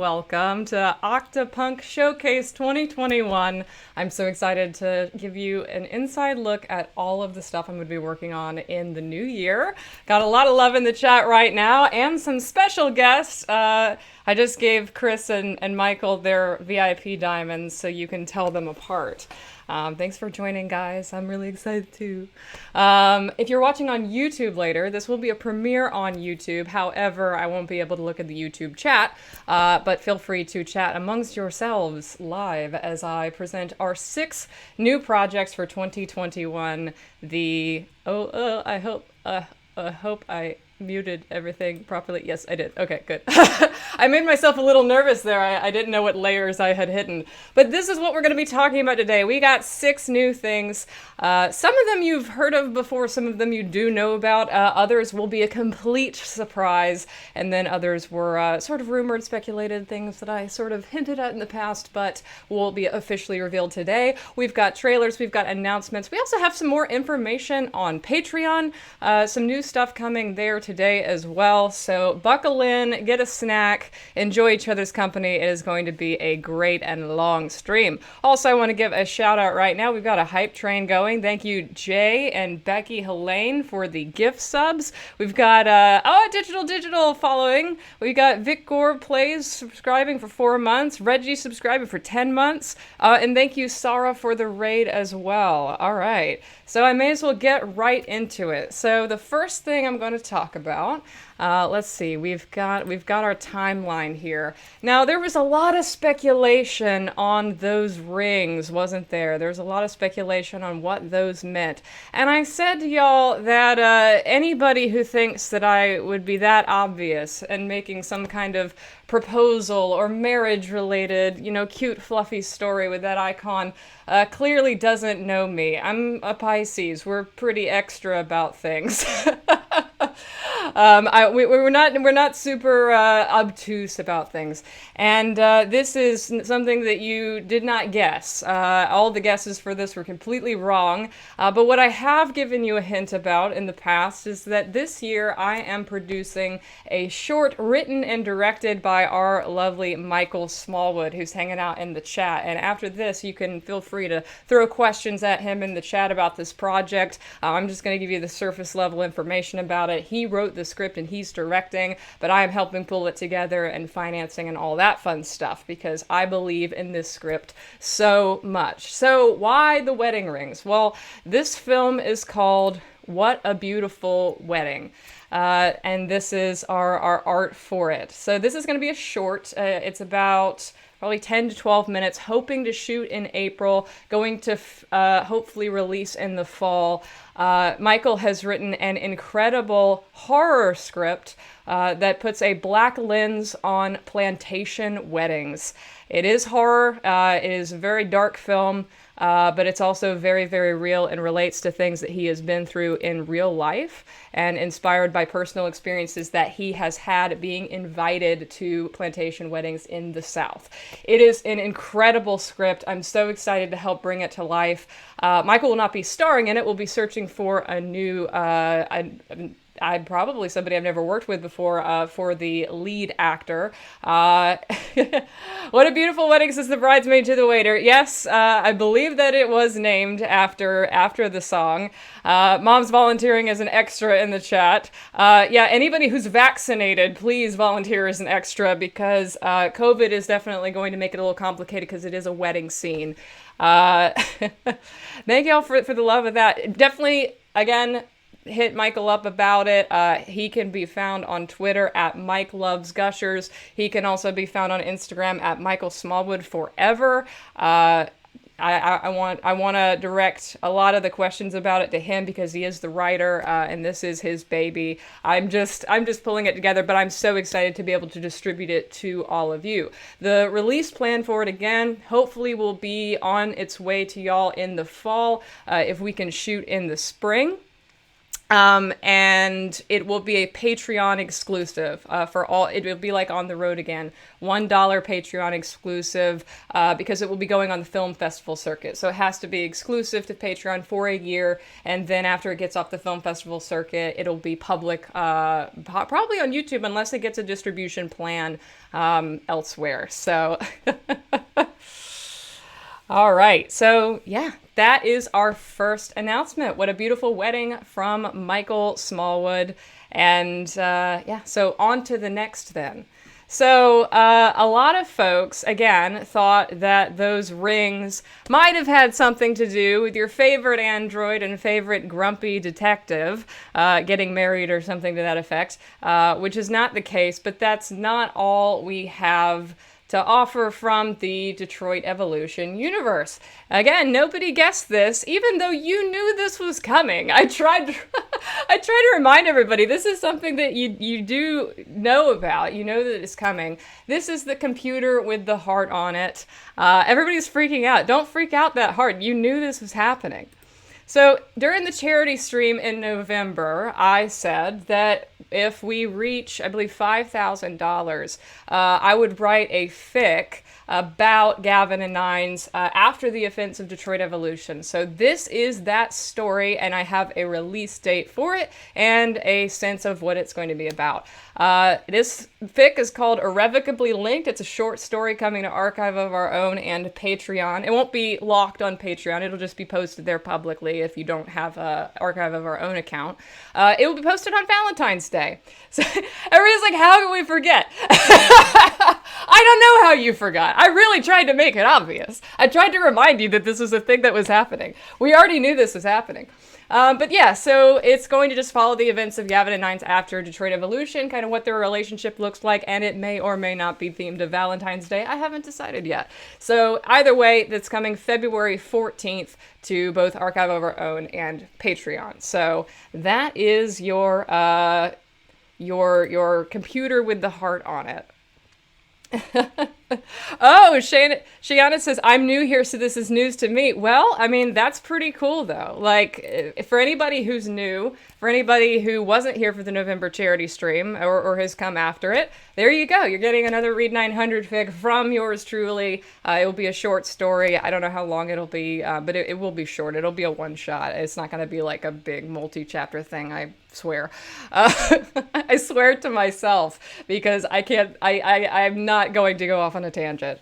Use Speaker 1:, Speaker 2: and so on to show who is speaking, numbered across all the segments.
Speaker 1: welcome to Octopunk Showcase 2021. I'm so excited to give you an inside look at all of the stuff I'm going to be working on in the new year. Got a lot of love in the chat right now and some special guests. I just gave Chris and Michael their VIP diamonds so you can tell them apart. Thanks for joining, guys. I'm really excited too. If you're watching on YouTube later, this will be a premiere on YouTube. However, I won't be able to look at the YouTube chat, but feel free to chat amongst yourselves live as I present our 6 new projects for 2021. I hope I muted everything properly. Yes, I did. Okay, good. I made myself a little nervous there. I didn't know what layers I had hidden. But this is what we're going to be talking about today. We got 6 new things. Some of them you've heard of before. Some of them you do know about. Others will be a complete surprise. And then others were sort of rumored, speculated things that I sort of hinted at in the past, but will be officially revealed today. We've got trailers. We've got announcements. We also have some more information on Patreon. Some new stuff coming there today as well. So buckle in, get a snack, enjoy each other's company. It is going to be a great and long stream. Also, I want to give a shout out right now. We've got a hype train going. Thank you, Jay and Becky Helene, for the gift subs. We've got digital following. We've got Vic Gore Plays subscribing for 4 months, Reggie subscribing for 10 months, and thank you, Sarah, for the raid as well. All right, so I may as well get right into it. So the first thing I'm going to talk about, let's see, we've got our timeline here. Now, there was a lot of speculation on those rings, wasn't there? There's a lot of speculation on what those meant. And I said to y'all that anybody who thinks that I would be that obvious and making some kind of proposal or marriage-related, cute, fluffy story with that icon clearly doesn't know me. I'm a Pisces. We're pretty extra about things. We're not super obtuse about things, and this is something that you did not guess. All the guesses for this were completely wrong, but what I have given you a hint about in the past is that this year I am producing a short written and directed by our lovely Michael Smallwood, who's hanging out in the chat. And after this, you can feel free to throw questions at him in the chat about this project. I'm just going to give you the surface level information about it. He wrote the script and he's directing, but I am helping pull it together and financing and all that fun stuff because I believe in this script so much. So why the wedding rings? Well, this film is called What a Beautiful Wedding. And this is our art for it. So this is going to be a short. It's about probably 10 to 12 minutes, hoping to shoot in April, going to hopefully release in the fall. Michael has written an incredible horror script that puts a black lens on plantation weddings. It is horror. It is a very dark film, but it's also very, very real and relates to things that he has been through in real life and inspired by personal experiences that he has had being invited to plantation weddings in the South. It is an incredible script. I'm so excited to help bring it to life. Michael will not be starring in it. We'll be searching for a new, I'd probably somebody I've never worked with before for the lead actor. What a Beautiful Wedding, says the bridesmaid to the waiter. Yes, I believe that it was named after the song. Mom's volunteering as an extra in the chat. Yeah, anybody who's vaccinated, please volunteer as an extra because COVID is definitely going to make it a little complicated because it is a wedding scene. Thank y'all for the love of that. Definitely, again, hit Michael up about it. He can be found on Twitter at Mike Loves Gushers. He can also be found on Instagram at Michael Smallwood Forever. I want to direct a lot of the questions about it to him because he is the writer, and this is his baby. I'm just pulling it together, but I'm so excited to be able to distribute it to all of you. The release plan for it, again, hopefully will be on its way to y'all in the fall, if we can shoot in the spring. And it will be a Patreon exclusive for all. It will be like On the Road Again, $1 Patreon exclusive, because it will be going on the film festival circuit. So it has to be exclusive to Patreon for a year, and then after it gets off the film festival circuit, it'll be public, probably on YouTube, unless it gets a distribution plan elsewhere. So. All right, so yeah, that is our first announcement. What a beautiful wedding from Michael Smallwood. And yeah, so on to the next then. So a lot of folks, again, thought that those rings might have had something to do with your favorite android and favorite grumpy detective getting married or something to that effect, which is not the case, but that's not all we have to offer from the Detroit Evolution universe. Again, nobody guessed this, even though you knew this was coming. I tried to remind everybody, this is something that you do know about. You know that it's coming. This is the computer with the heart on it. Everybody's freaking out. Don't freak out that hard. You knew this was happening. So during the charity stream in November, I said that if we reach, I believe, $5,000, I would write a fic about Gavin and Nines after the events of Detroit Evolution. So this is that story, and I have a release date for it and a sense of what it's going to be about. This fic is called Irrevocably Linked. It's a short story coming to Archive of Our Own and Patreon. It won't be locked on Patreon. It'll just be posted there publicly if you don't have a Archive of Our Own account. It will be posted on Valentine's Day. So everybody's like, how can we forget? I don't know how you forgot. I really tried to make it obvious. I tried to remind you that this was a thing that was happening. We already knew this was happening. But yeah, so it's going to just follow the events of Gavin and Nines after Detroit Evolution, kind of what their relationship looks like, and it may or may not be themed to Valentine's Day. I haven't decided yet. So either way, that's coming February 14th to both Archive of Our Own and Patreon. So that is your computer with the heart on it. Oh, Shiana says, I'm new here, so this is news to me. Well, I mean, that's pretty cool, though. Like, for anybody who's new, for anybody who wasn't here for the November charity stream or has come after it, there you go. You're getting another Read 900 fic from yours truly. It will be a short story. I don't know how long it'll be, but it will be short. It'll be a one-shot. It's not going to be like a big multi-chapter thing, I swear. I swear to myself, because I'm not going to go off on a tangent.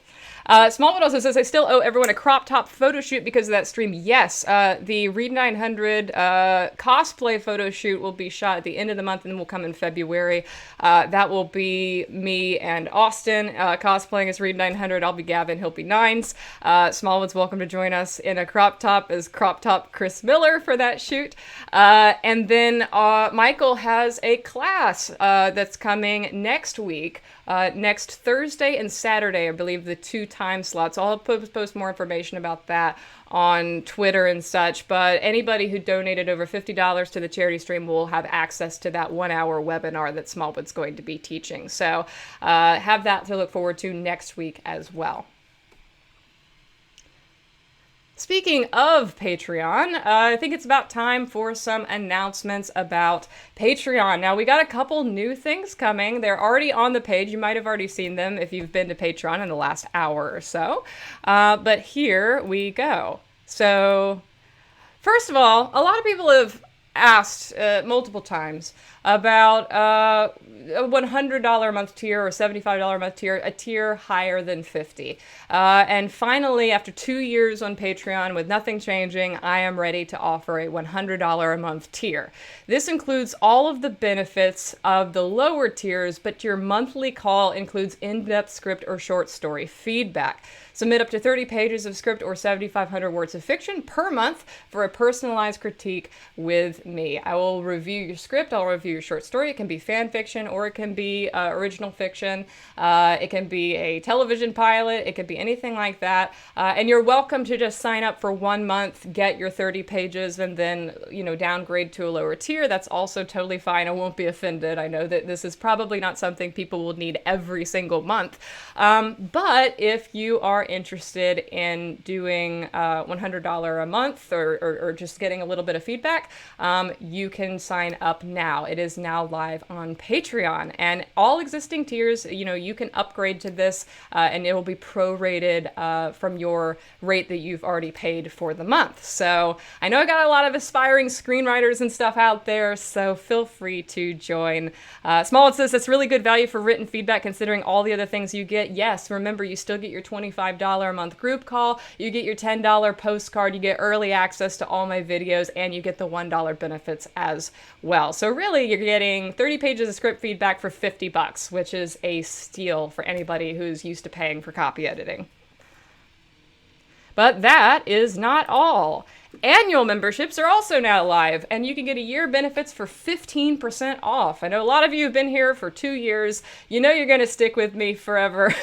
Speaker 1: Smallwood also says, I still owe everyone a crop top photo shoot because of that stream. Yes, the Read 900 cosplay photo shoot will be shot at the end of the month and will come in February. That will be me and Austin cosplaying as Read 900. I'll be Gavin, he'll be Nines. Smallwood's welcome to join us in a crop top as crop top Chris Miller for that shoot. And then Michael has a class that's coming next week. Next Thursday and Saturday, I believe, the 2 time slots. I'll post more information about that on Twitter and such, but anybody who donated over $50 to the charity stream will have access to that 1-hour webinar that Smallwood's going to be teaching. So have that to look forward to next week as well. Speaking of Patreon, I think it's about time for some announcements about Patreon. Now, we got a couple new things coming. They're already on the page. You might have already seen them if you've been to Patreon in the last hour or so. But here we go. So, first of all, a lot of people have asked multiple times about a $100 a month tier or $75 a month tier, a tier higher than $50. And finally, after 2 years on Patreon with nothing changing, I am ready to offer a $100 a month tier. This includes all of the benefits of the lower tiers, but your monthly call includes in-depth script or short story feedback. Submit up to 30 pages of script or 7,500 words of fiction per month for a personalized critique with me. I will review your script, I'll review your short story. It can be fan fiction, or it can be original fiction. It can be a television pilot. It could be anything like that. And you're welcome to just sign up for 1 month, get your 30 pages, and then, downgrade to a lower tier. That's also totally fine. I won't be offended. I know that this is probably not something people will need every single month. But if you are interested in doing $100 a month, or just getting a little bit of feedback, you can sign up now. It is now live on Patreon, and all existing tiers, you can upgrade to this, and it will be prorated from your rate that you've already paid for the month. So I know I got a lot of aspiring screenwriters and stuff out there, so feel free to join. Small says that's really good value for written feedback considering all the other things you get. Yes, remember, you still get your $25 a month group call, you get your $10 postcard, you get early access to all my videos, and you get the $1 benefits as well. So really, you're getting 30 pages of script feedback for $50, which is a steal for anybody who's used to paying for copy editing. But that is not all. Annual memberships are also now live, and you can get a year benefits for 15% off. I know a lot of you have been here for 2 years. You know you're going to stick with me forever.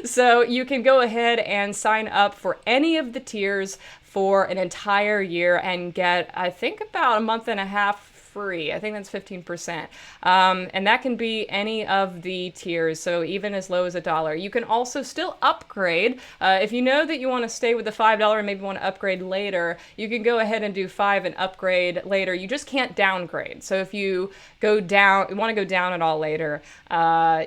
Speaker 1: So you can go ahead and sign up for any of the tiers for an entire year and get, I think, about a month and a half free. I think that's 15%. And that can be any of the tiers, so even as low as $1. You can also still upgrade. If you know that you want to stay with the $5 and maybe want to upgrade later, you can go ahead and do $5 and upgrade later. You just can't downgrade. So if you want to go down at all later,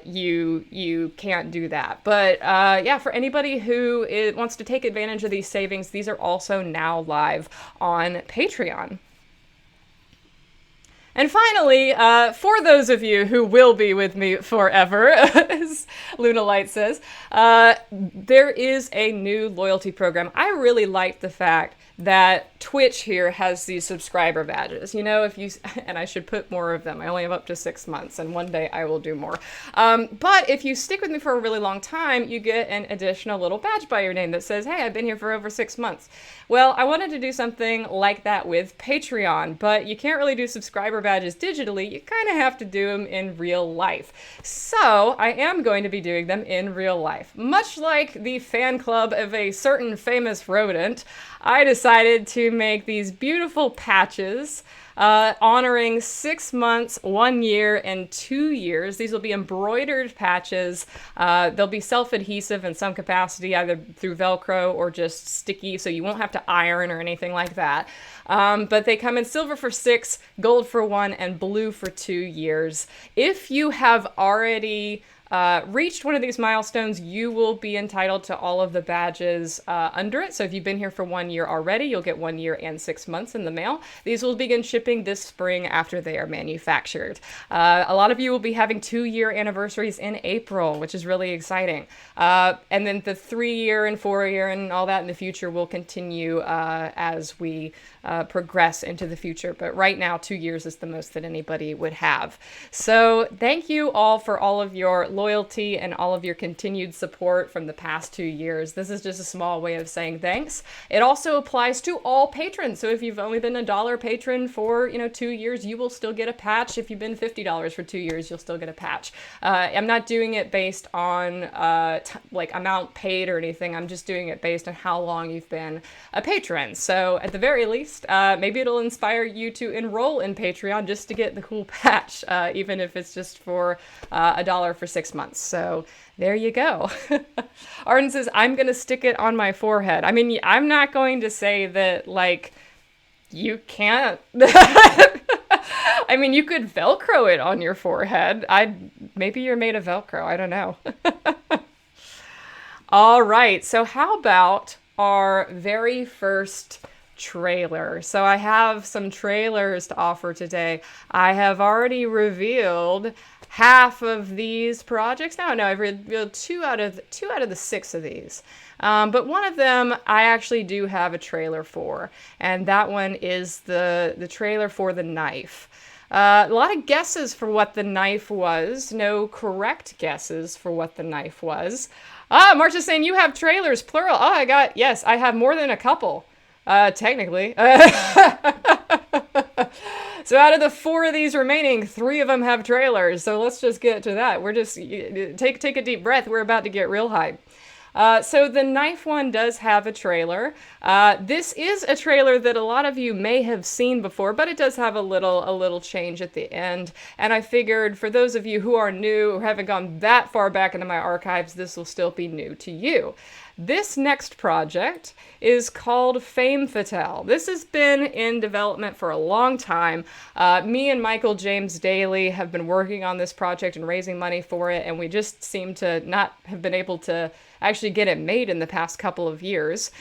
Speaker 1: you can't do that. But yeah, for anybody who wants to take advantage of these savings, these are also now live on Patreon. And finally, for those of you who will be with me forever, as Luna Light says, there is a new loyalty program. I really like the fact that Twitch here has these subscriber badges. And I should put more of them. I only have up to 6 months, and one day I will do more. But if you stick with me for a really long time, you get an additional little badge by your name that says, hey, I've been here for over 6 months. Well, I wanted to do something like that with Patreon, but you can't really do subscriber badges digitally. You kind of have to do them in real life. So I am going to be doing them in real life. Much like the fan club of a certain famous rodent, I decided to make these beautiful patches honoring 6 months, 1 year, and 2 years. These will be embroidered patches. They'll be self-adhesive in some capacity, either through Velcro or just sticky, so you won't have to iron or anything like that. But they come in silver for 6, gold for 1, and blue for 2 years. If you have already reached one of these milestones, you will be entitled to all of the badges under it. So if you've been here for 1 year already, you'll get 1 year and 6 months in the mail. These will begin shipping this spring after they are manufactured. A lot of you will be having 2-year anniversaries in April, which is really exciting. And then the 3-year and 4-year and all that in the future will continue as we progress into the future. But right now, 2 years is the most that anybody would have. So thank you all for all of your loyalty and all of your continued support from the past 2 years. This is just a small way of saying thanks. It also applies to all patrons. So if you've only been a $1 patron for 2 years, you will still get a patch. If you've been $50 for 2 years, you'll still get a patch. I'm not doing it based on amount paid or anything. I'm just doing it based on how long you've been a patron. So at the very least, maybe it'll inspire you to enroll in Patreon just to get the cool patch, even if it's just for $1 for 6 months. So there you go. Arden says, I'm going to stick it on my forehead. I mean, I'm not going to say that, you can't. I mean, you could Velcro it on your forehead. Maybe you're made of Velcro. I don't know. All right. So how about our very first trailer? So I have some trailers to offer today. I have already revealed half of these projects. No, I've revealed two out of the 6 of these. But one of them I actually do have a trailer for, and that one is the trailer for The Knife. A lot of guesses for what The Knife was. No correct guesses for what The Knife was. Marcia's saying you have trailers, plural. I have more than a couple. Technically. So out of the 4 of these remaining, 3 of them have trailers. So let's just get to that. We're just take a deep breath. We're about to get real hype. So the knife one does have a trailer. This is a trailer that a lot of you may have seen before, but it does have a little change at the end. And I figured for those of you who are new or haven't gone that far back into my archives, this will still be new to you. This next project is called Fame Fatale. This has been in development for a long time. Me and Michael James Daly have been working on this project and raising money for it, and we just seem to not have been able to actually get it made in the past couple of years.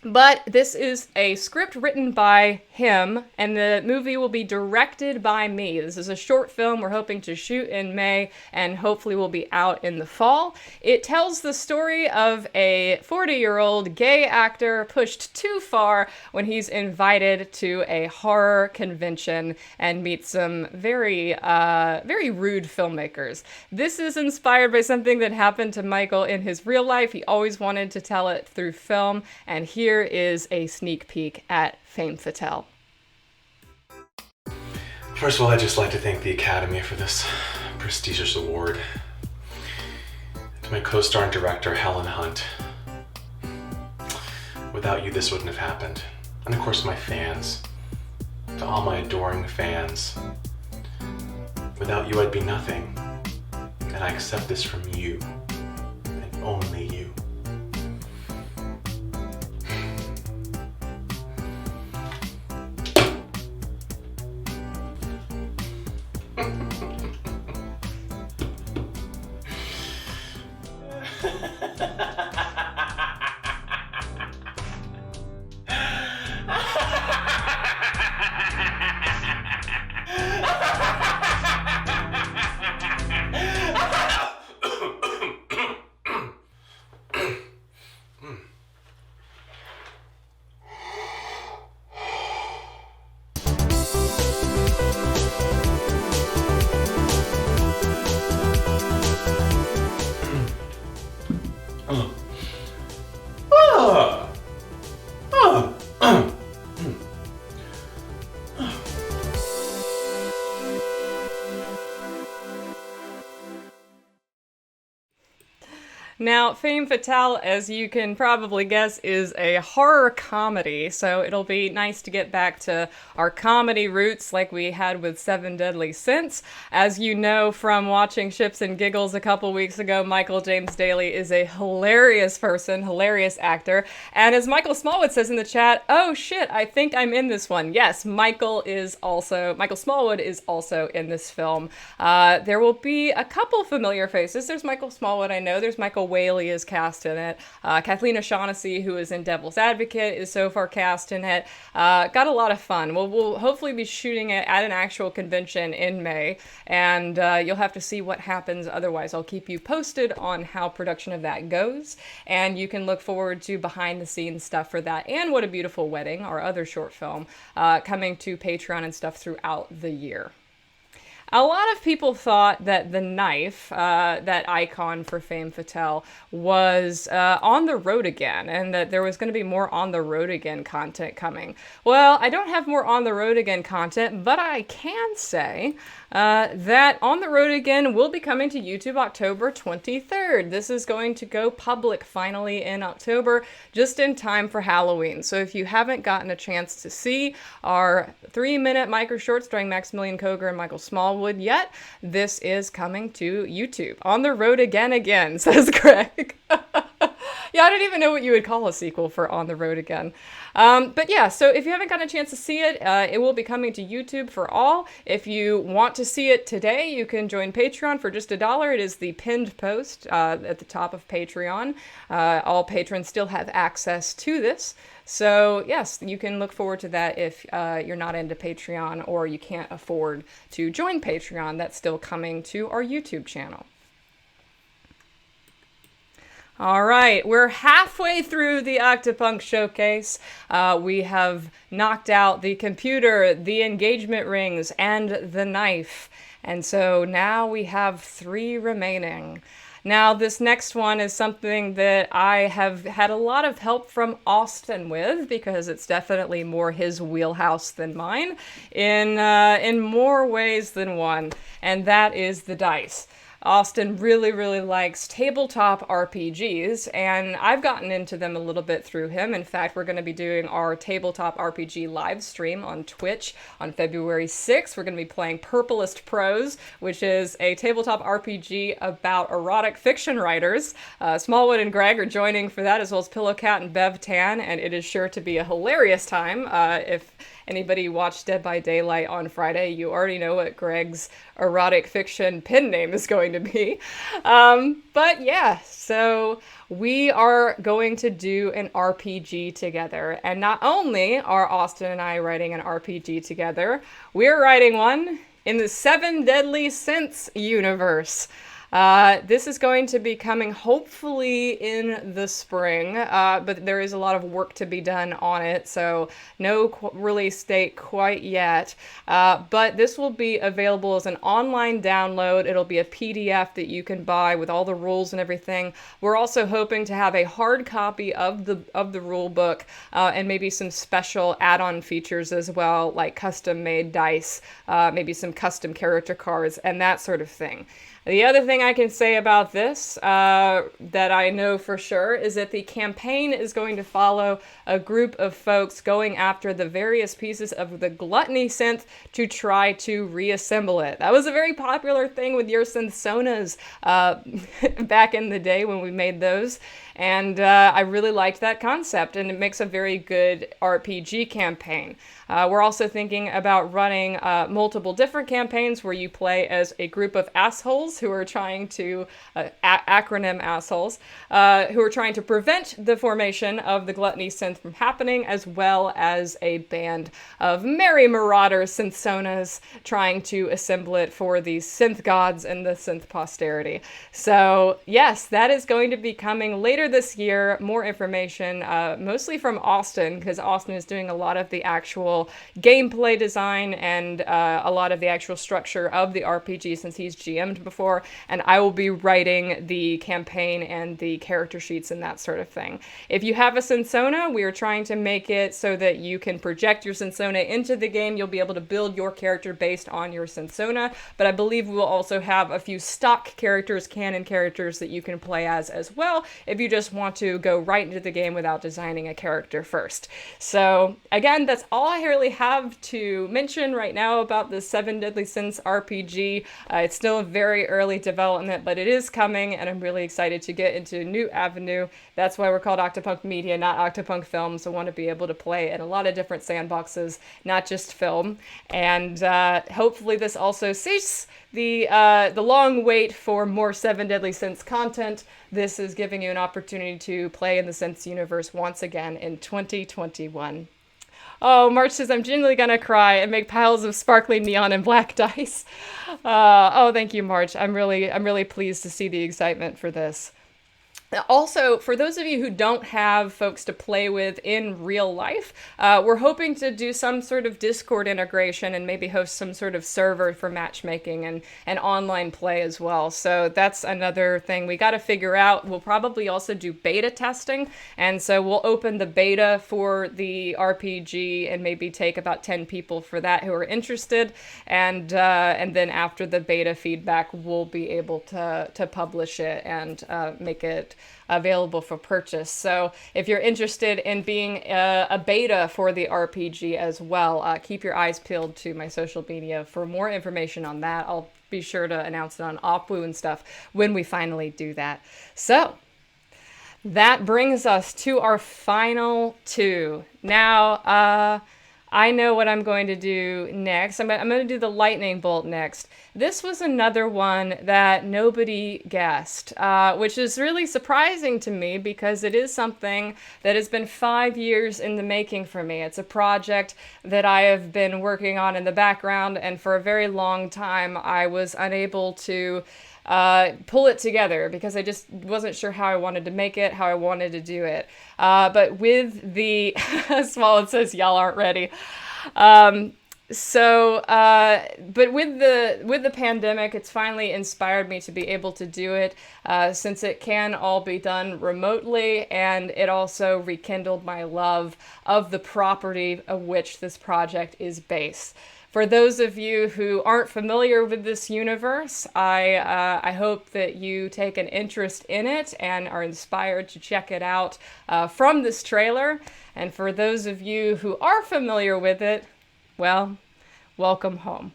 Speaker 1: But this is a script written by him, and the movie will be directed by me. This is a short film we're hoping to shoot in May, and hopefully will be out in the fall. It tells the story of a 40-year-old gay actor pushed too far when he's invited to a horror convention and meets some very rude filmmakers. This is inspired by something that happened to Michael in his real life. He always wanted to tell it through film, and here is a sneak peek at Fame Fatale.
Speaker 2: First of all, I'd just like to thank the Academy for this prestigious award. To my co-star and director, Helen Hunt. Without you, this wouldn't have happened. And of course, my fans. To all my adoring fans. Without you, I'd be nothing. And I accept this from you. And only you.
Speaker 1: Now, Fame Fatale, as you can probably guess, is a horror comedy, so it'll be nice to get back to our comedy roots like we had with Seven Deadly Sins. As you know from watching Ships and Giggles a couple weeks ago, Michael James Daly is a hilarious person, hilarious actor, and as Michael Smallwood says in the chat, oh shit, I think I'm in this one. Yes, Michael Smallwood is also in this film. There will be a couple familiar faces. There's Michael Smallwood, I know. There's Michael Whaley is cast in it. Kathleen O'Shaughnessy, who is in Devil's Advocate, is so far cast in it. Got a lot of fun. We'll hopefully be shooting it at an actual convention in May, and you'll have to see what happens. Otherwise, I'll keep you posted on how production of that goes, and you can look forward to behind-the-scenes stuff for that and What a Beautiful Wedding, our other short film, coming to Patreon and stuff throughout the year. A lot of people thought that the knife, that icon for Fame Fatale, was on the road again, and that there was going to be more on the road again content coming. Well, I don't have more on the road again content, but I can say that On the Road Again will be coming to YouTube October 23rd. This is going to go public finally in October, just in time for Halloween. So if you haven't gotten a chance to see our 3-minute micro short starring Maximilian Koger and Michael Smallwood yet, this is coming to YouTube. On the Road Again, says Greg. Yeah, I don't even know what you would call a sequel for On the Road Again. But yeah, so if you haven't gotten a chance to see it, it will be coming to YouTube for all. If you want to see it today, you can join Patreon for just $1. It is the pinned post at the top of Patreon. All patrons still have access to this. So yes, you can look forward to that if you're not into Patreon or you can't afford to join Patreon. That's still coming to our YouTube channel. All right, we're halfway through the Octopunk showcase. We have knocked out the computer, the engagement rings, and the knife. And so now we have 3 remaining. Now, this next one is something that I have had a lot of help from Austin with, because it's definitely more his wheelhouse than mine in more ways than one, and that is the dice. Austin really, really likes tabletop RPGs, and I've gotten into them a little bit through him. In fact, we're going to be doing our tabletop RPG live stream on Twitch on February 6th. We're going to be playing Purplest Prose, which is a tabletop RPG about erotic fiction writers. Smallwood and Greg are joining for that, as well as Pillowcat and Bev Tan, and it is sure to be a hilarious time. If anybody watched Dead by Daylight on Friday, you already know what Greg's erotic fiction pen name is going to be. But yeah, so we are going to do an RPG together. And not only are Austin and I writing an RPG together, we're writing one in the Seven Deadly Synths universe. This is going to be coming hopefully in the spring, but there is a lot of work to be done on it, so no release date quite yet. But this will be available as an online download. It'll be a PDF that you can buy with all the rules and everything. We're also hoping to have a hard copy of the rule book, and maybe some special add-on features as well, like custom-made dice, maybe some custom character cards, and that sort of thing. The other thing I can say about this, that I know for sure, is that the campaign is going to follow a group of folks going after the various pieces of the Gluttony synth to try to reassemble it. That was a very popular thing with your synth-sonas back in the day when we made those. And I really liked that concept, and it makes a very good RPG campaign. We're also thinking about running multiple different campaigns where you play as a group of assholes who are trying to, acronym assholes, who are trying to prevent the formation of the Gluttony synth from happening, as well as a band of merry marauder synth-sonas trying to assemble it for the synth gods and the synth posterity. So yes, that is going to be coming later this year. More information, mostly from Austin, because Austin is doing a lot of the actual gameplay design and a lot of the actual structure of the RPG, since he's GM'd before, and I will be writing the campaign and the character sheets and that sort of thing. If you have a Synth-sona, we are trying to make it so that you can project your Synth-sona into the game. You'll be able to build your character based on your Synth-sona, but I believe we will also have a few stock characters, canon characters, that you can play as well, if you just want to go right into the game without designing a character first. So again, that's all I really have to mention right now about the Seven Deadly Sins RPG. It's still a very early development, but it is coming, and I'm really excited to get into a new avenue. That's why we're called Octopunk Media, not Octopunk Films. So I want to be able to play in a lot of different sandboxes, not just film. And hopefully this also ceases the long wait for more Seven Deadly Sins content. This is giving you an opportunity to play in the Sins universe once again in 2021. Oh, March says, I'm genuinely gonna cry and make piles of sparkling neon and black dice. Oh, thank you, March. I'm really pleased to see the excitement for this. Also, for those of you who don't have folks to play with in real life, we're hoping to do some sort of Discord integration and maybe host some sort of server for matchmaking and online play as well. So that's another thing we got to figure out. We'll probably also do beta testing, and so we'll open the beta for the RPG and maybe take about 10 people for that who are interested, and then after the beta feedback, we'll be able to publish it and make it available for purchase. So if you're interested in being a beta for the RPG as well, keep your eyes peeled to my social media for more information on that. I'll be sure to announce it on Opwu and stuff when we finally do that. So that brings us to our final two. Now, I know what I'm going to do next. I'm going to do the lightning bolt next. This was another one that nobody guessed, which is really surprising to me because it is something that has been 5 years in the making for me. It's a project that I have been working on in the background, and for a very long time I was unable to pull it together because I just wasn't sure how I wanted to make it, how I wanted to do it. But with the small, it says y'all aren't ready. But with the pandemic, it's finally inspired me to be able to do it, since it can all be done remotely, and it also rekindled my love of the property of which this project is based. For those of you who aren't familiar with this universe, I hope that you take an interest in it and are inspired to check it out from this trailer. And for those of you who are familiar with it, well, welcome home.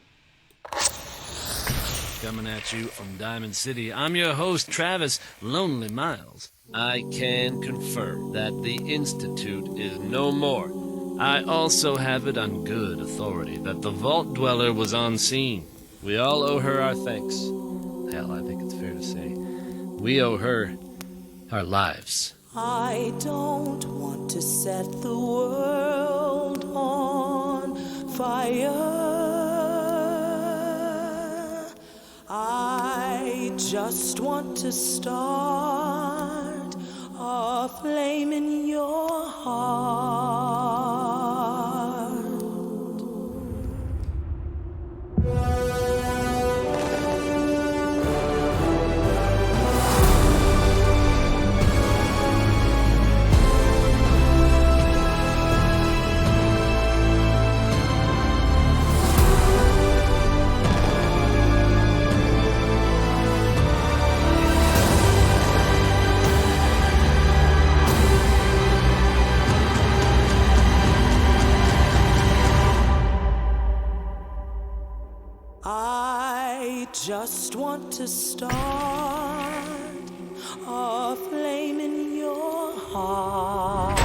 Speaker 3: Coming at you from Diamond City, I'm your host, Travis Lonely Miles. I can confirm that the Institute is no more. I also have it on good authority that the Vault Dweller was on scene. We all owe her our thanks. Hell, I think it's fair to say we owe her our lives.
Speaker 4: I don't want to set the world on fire. I just want to start a flame in your heart. I just want to start a flame in your heart.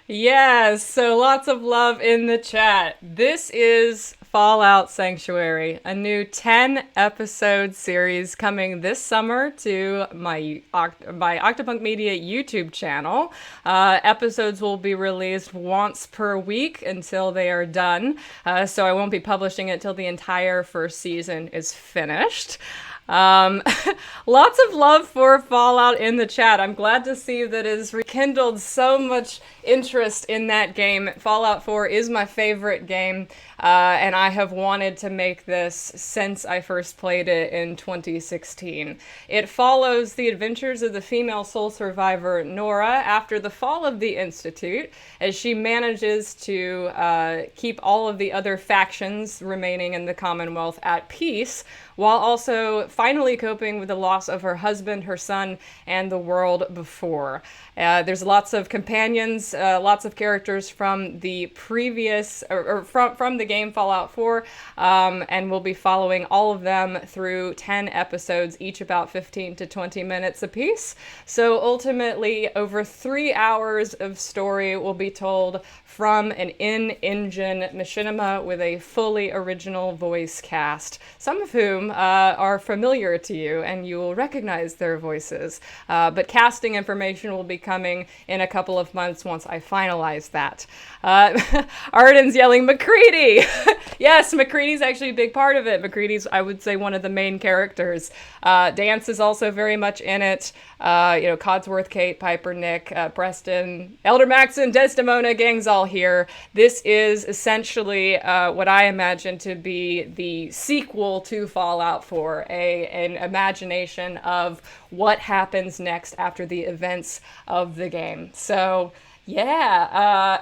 Speaker 1: Yes, so lots of love in the chat. This is Fallout Sanctuary, a new 10-episode series coming this summer to my Octopunk Media YouTube channel. Episodes will be released once per week until they are done, so I won't be publishing it till the entire first season is finished. Lots of love for Fallout in the chat. I'm glad to see that it has rekindled so much interest in that game. Fallout 4 is my favorite game, and I have wanted to make this since I first played it in 2016. It follows the adventures of the female soul survivor Nora after the fall of the Institute, as she manages to keep all of the other factions remaining in the Commonwealth at peace, while also finally coping with the loss of her husband, her son, and the world before. There's lots of companions, lots of characters from the previous, or from the game Fallout 4, and we'll be following all of them through 10 episodes, each about 15 to 20 minutes apiece. So ultimately, over 3 hours of story will be told from an in-engine machinima with a fully original voice cast, some of whom are familiar to you, and you will recognize their voices. But casting information will be coming in a couple of months once I finalize that. Arden's yelling, McCready! Yes, McCready's actually a big part of it. McCready's, I would say, one of the main characters. Dance is also very much in it. Codsworth, Kate, Piper, Nick, Preston, Elder Maxon, Desdemona, gang's all here. This is essentially what I imagine to be the sequel to Fallout 4, an imagination of what happens next after the events of the game. So, yeah.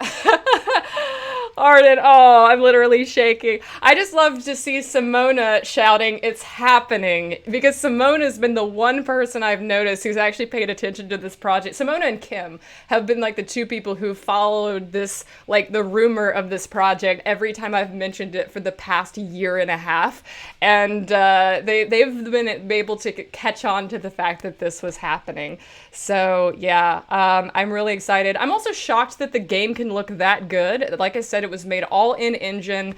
Speaker 1: Arden, oh, I'm literally shaking. I just love to see Simona shouting, "It's happening," because Simona's been the one person I've noticed who's actually paid attention to this project. Simona and Kim have been like the two people who followed this, like the rumor of this project every time I've mentioned it for the past year and a half. And they've been able to catch on to the fact that this was happening. So yeah, I'm really excited. I'm also shocked that the game can look that good. Like I said, it was made all in engine,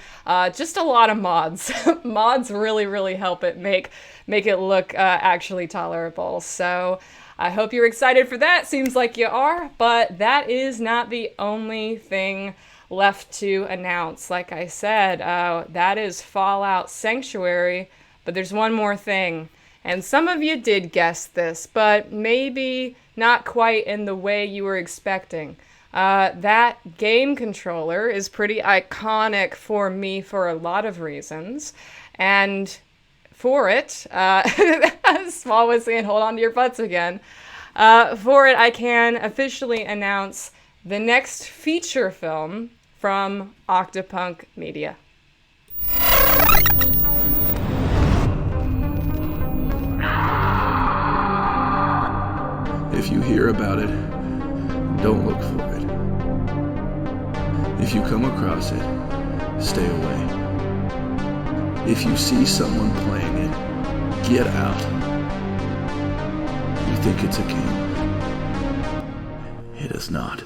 Speaker 1: just a lot of mods. Mods really, really help it make it look actually tolerable. So I hope you're excited for that. Seems like you are, but that is not the only thing left to announce. Like I said, that is Fallout Sanctuary, But there's one more thing. And some of you did guess this, but maybe not quite in the way you were expecting. That game controller is pretty iconic for me for a lot of reasons. And for it, Small was saying, hold on to your butts again. For it, I can officially announce the next feature film from Octopunk Media.
Speaker 5: If you hear about it, don't look for it. If you come across it, stay away. If you see someone playing it, get out. You think it's a game? It is not.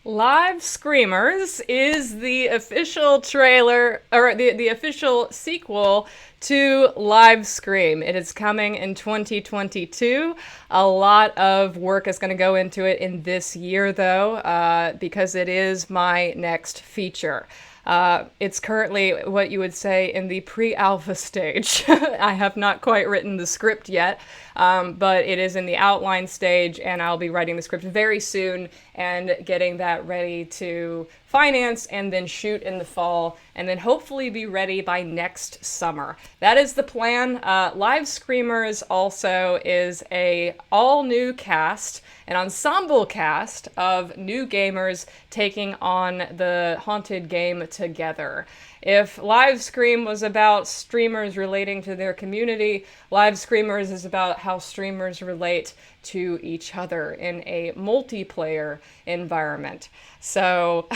Speaker 1: Live Screamers is the official trailer, or the official sequel to Live Scream. It is coming in 2022. A lot of work is going to go into it in this year, though, because it is my next feature. It's currently what you would say in the pre-alpha stage. I have not quite written the script yet, but it is in the outline stage, and I'll be writing the script very soon and getting that ready to finance and then shoot in the fall, and then hopefully be ready by next summer. That is the plan. Live Screamers also is a all-new cast, an ensemble cast of new gamers taking on the haunted game together. If Live Scream was about streamers relating to their community, Live Screamers is about how streamers relate to each other in a multiplayer environment. So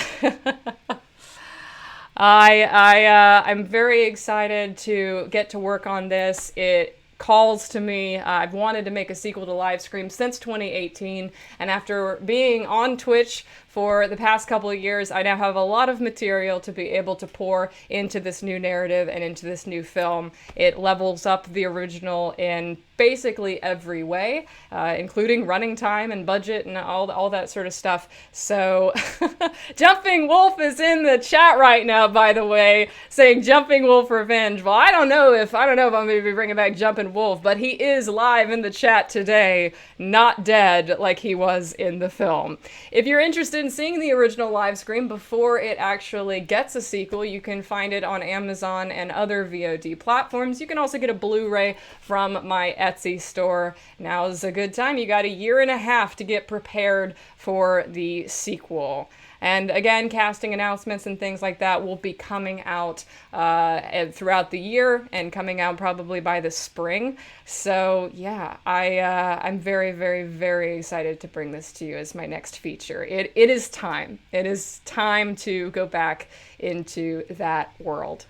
Speaker 1: I'm very excited to get to work on this. It calls to me. I've wanted to make a sequel to Live Scream since 2018, and after being on Twitch for the past couple of years, I now have a lot of material to be able to pour into this new narrative and into this new film. It levels up the original in basically every way, including running time and budget and all that sort of stuff. So Jumping Wolf is in the chat right now, by the way, saying Jumping Wolf Revenge. Well, I don't know if I'm going to be bringing back Jumping Wolf, but he is live in the chat today, not dead like he was in the film. If you're interested in seeing the original Live Scream before it actually gets a sequel, you can find it on Amazon and other VOD platforms. You can also get a Blu-ray from my Etsy store. Now is a good time. You got a year and a half to get prepared for the sequel. And again, casting announcements and things like that will be coming out throughout the year and coming out probably by the spring. So yeah, I'm very, very, very excited to bring this to you as my next feature. It is time. It is time to go back into that world.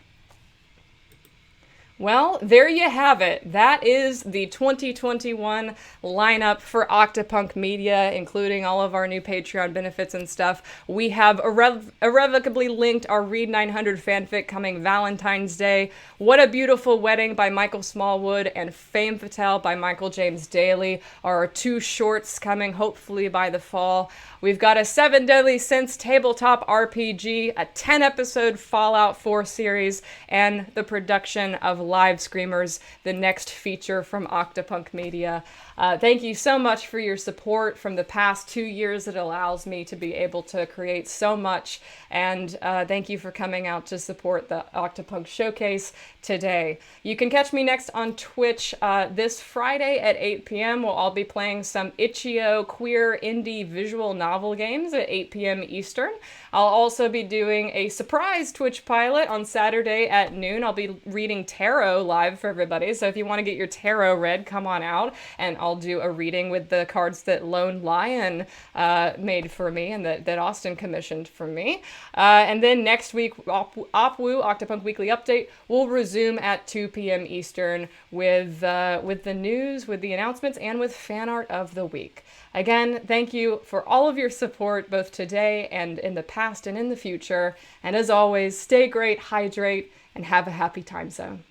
Speaker 1: Well, there you have it. That is the 2021 lineup for Octopunk Media, including all of our new Patreon benefits and stuff. We have irrevocably linked our Read 900 fanfic coming Valentine's Day. What a Beautiful Wedding by Michael Smallwood and Fame Fatale by Michael James Daly are our two shorts coming hopefully by the fall. We've got a 7 Deadly Sins tabletop RPG, a 10-episode Fallout 4 series, and the production of Live Screamers, the next feature from Octopunk Media. Thank you so much for your support from the past 2 years. It allows me to be able to create so much, and thank you for coming out to support the Octopunk Showcase today. You can catch me next on Twitch this Friday at 8 p.m. We'll all be playing some itch.io queer indie visual novel games at 8 p.m. Eastern. I'll also be doing a surprise Twitch pilot on Saturday at noon. I'll be reading tarot live for everybody, so if you want to get your tarot read, come on out, and I'll do a reading with the cards that Lone Lion made for me and that Austin commissioned for me. And then next week, Opwoo, Octopunk Weekly Update, will resume at 2 p.m. Eastern with the news, with the announcements, and with fan art of the week. Again, thank you for all of your support, both today and in the past and in the future. And as always, stay great, hydrate, and have a happy time zone.